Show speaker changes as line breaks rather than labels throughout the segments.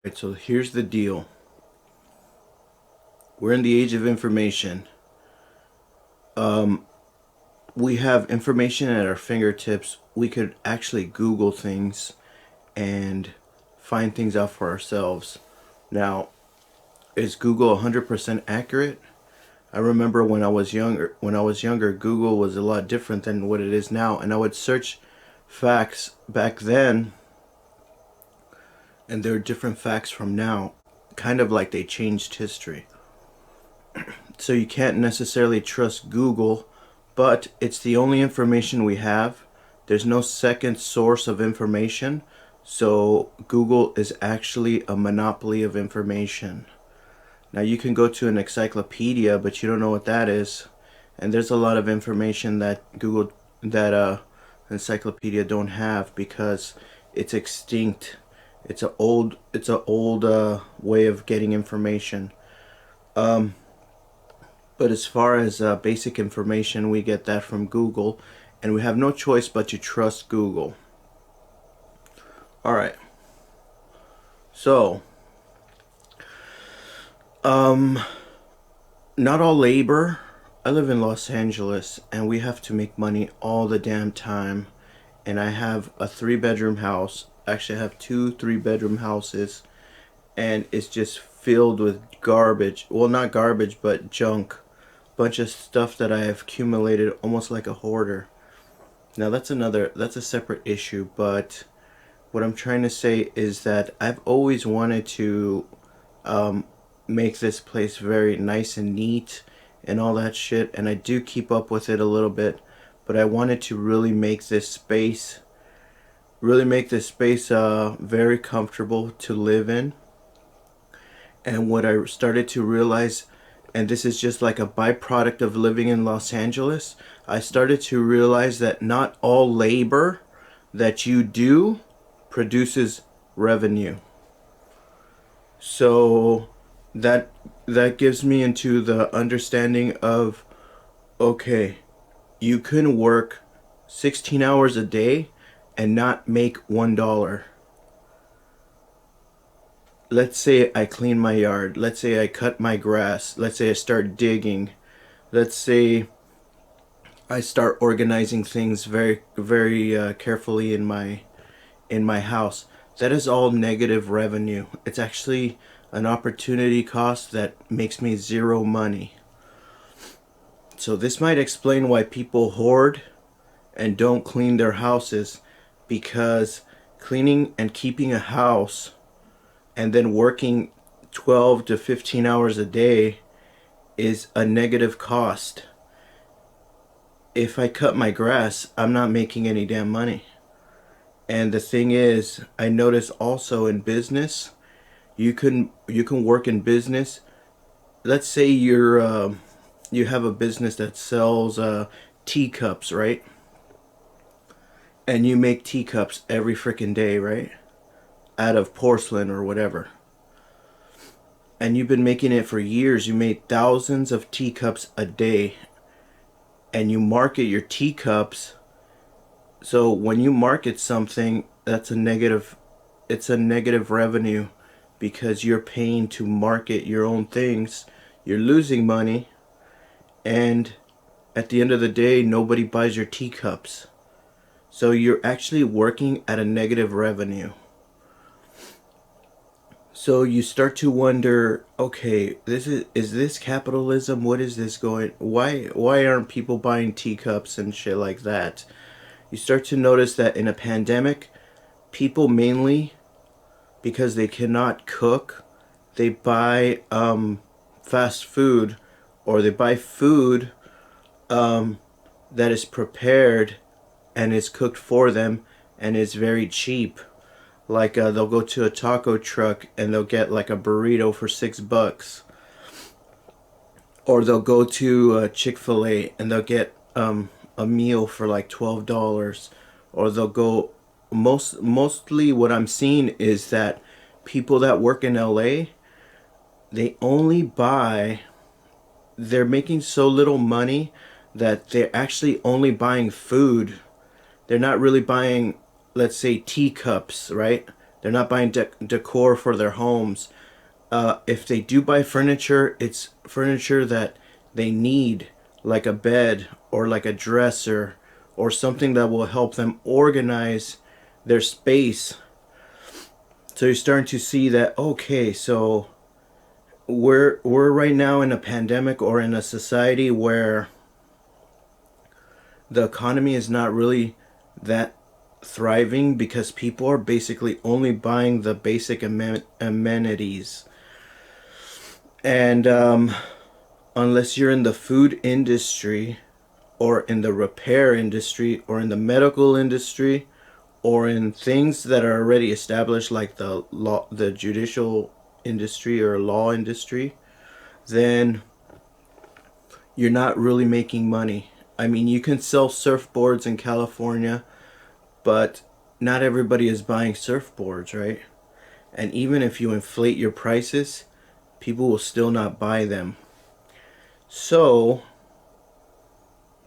Right, so here's the deal. We're in the age of information. We have information at our fingertips. We could actually Google things and find things out for ourselves. Now, is Google 100% accurate? I remember when I was younger, Google was a lot different than what it is now, and I would search facts back then, and there are different facts from now, kind of like they changed history. So you can't necessarily trust Google, but it's the only information we have. There's no second source of information, so Google is actually a monopoly of information. Now you can go to an encyclopedia, but you don't know what that is, and there's a lot of information that encyclopedia don't have because it's extinct. It's a old way of getting information. But as far as basic information, we get that from Google, and we have no choice but to trust Google. All right. So, um, not all labor. I live in Los Angeles, and we have to make money all the damn time. And I have a three-bedroom house. Actually, I have two three-bedroom houses, and it's just filled with garbage. Well, not garbage, but junk. Bunch of stuff that I have accumulated almost like a hoarder. Now that's a separate issue, but what I'm trying to say is that I've always wanted to um, make this place very nice and neat and all that shit, and I do keep up with it a little bit, but I wanted to really make this space very comfortable to live in. And what I started to realize, and this is just like a byproduct of living in Los Angeles, I started to realize that not all labor that you do produces revenue. So that that gives me into the understanding of, okay, you can work 16 hours a day and not make $1. Let's say I clean my yard. Let's say I cut my grass. Let's say I start digging. Let's say I start organizing things very, very carefully in my house. That is all negative revenue. It's actually an opportunity cost that makes me zero money. So this might explain why people hoard and don't clean their houses, because cleaning and keeping a house and then working 12 to 15 hours a day is a negative cost. If I cut my grass, I'm not making any damn money. And the thing is, I notice also in business, you can work in business. Let's say you have a business that sells teacups, right? And you make teacups every freaking day, right? Out of porcelain or whatever. And you've been making it for years. You made thousands of teacups a day, and you market your teacups. So when you market something, it's a negative revenue because you're paying to market your own things. You're losing money, and at the end of the day, nobody buys your teacups. So you're actually working at a negative revenue. So you start to wonder, okay, is this capitalism? What is this going? Why aren't people buying teacups and shit like that? You start to notice that in a pandemic, people mainly, because they cannot cook, they buy fast food, or they buy food um, that is prepared and is cooked for them and is very cheap. Like they'll go to a taco truck and they'll get like a burrito for $6, or they'll go to Chick-fil-A and they'll get a meal for like $12, or they'll go. Mostly, what I'm seeing is that people that work in LA, they only buy. They're making so little money that they're actually only buying food. They're not really buying, let's say, teacups, right? They're not buying decor for their homes. If they do buy furniture, it's furniture that they need, like a bed or like a dresser or something that will help them organize their space. So you're starting to see that, okay, so we're right now in a pandemic or in a society where the economy is not really that thriving because people are basically only buying the basic amenities. And unless you're in the food industry or in the repair industry or in the medical industry or in things that are already established like the law, the judicial industry or law industry, then you're not really making money. I mean, you can sell surfboards in California, but not everybody is buying surfboards, right? And even if you inflate your prices, people will still not buy them. So,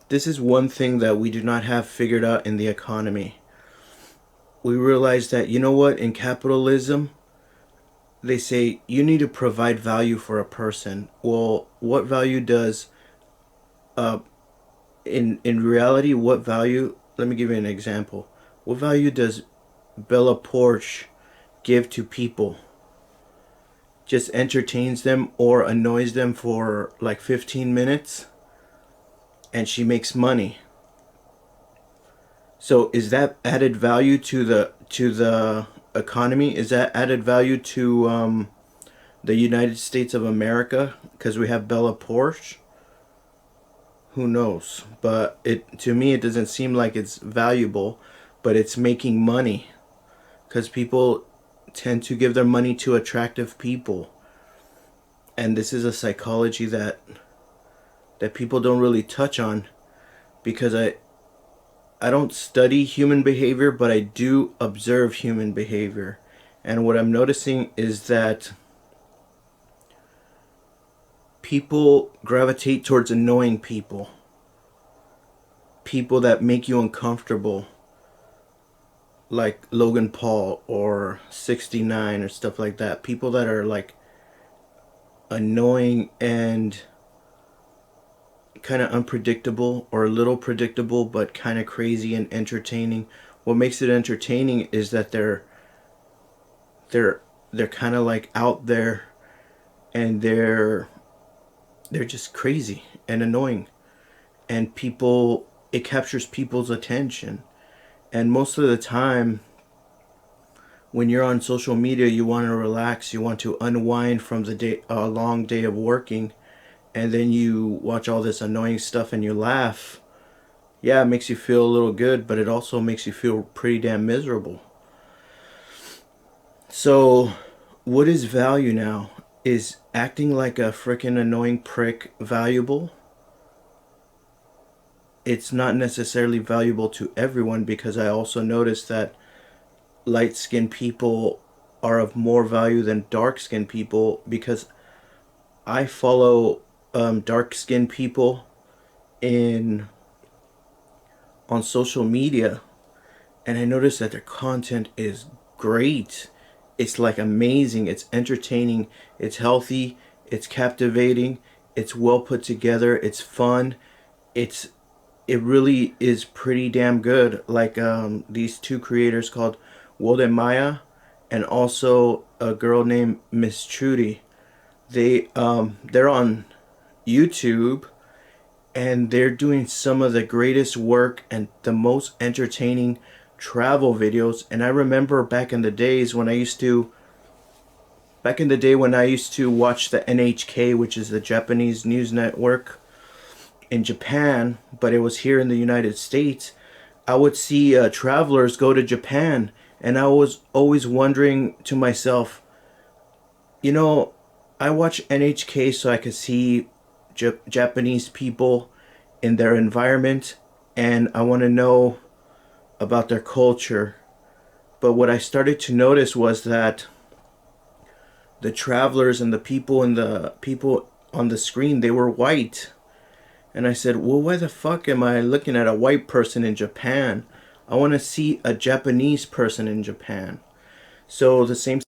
this is one thing that we do not have figured out in the economy. We realize that, you know what, in capitalism, they say you need to provide value for a person. Well, what value does, uh, in reality, what value, let me give you an example. What value does Bella Porsche give to people? Just entertains them or annoys them for like 15 minutes and she makes money. So is that added value to the economy? Is that added value to the United States of America because we have Bella Porsche? Who knows? But it, to me, it doesn't seem like it's valuable, but it's making money because people tend to give their money to attractive people. And this is a psychology that people don't really touch on because I don't study human behavior, but I do observe human behavior. And what I'm noticing is that people gravitate towards annoying people. People that make you uncomfortable, like Logan Paul or 69 or stuff like that. People that are like annoying and kind of unpredictable or a little predictable but kind of crazy and entertaining. What makes it entertaining is that they're they're kind of like out there and they're just crazy and annoying, and people, it captures people's attention. And most of the time when you're on social media, you want to relax, you want to unwind from the day, a long day of working, and then you watch all this annoying stuff and you laugh. Yeah, it makes you feel a little good, but it also makes you feel pretty damn miserable. So, what is value now? Is acting like a freaking annoying prick valuable? It's not necessarily valuable to everyone because I also noticed that light skinned people are of more value than dark skinned people because I follow dark skinned people in on social media, and I noticed that their content is great. It's like amazing, it's entertaining, it's healthy, it's captivating, it's well put together, it's fun, it's it really is pretty damn good. Like these two creators called Wode Maya and also a girl named Miss Trudy. They're on YouTube and they're doing some of the greatest work and the most entertaining travel videos. And I remember back in the days when I used to watch the NHK, which is the Japanese news network in Japan, but it was here in the United States. I would see travelers go to Japan, and I was always wondering to myself, you know, I watch NHK so I could see Japanese people in their environment, and I want to know about their culture. But what I started to notice was that the travelers and the people on the screen, they were white. And I said, well, why the fuck am I looking at a white person in Japan? I want to see a Japanese person in Japan. So the same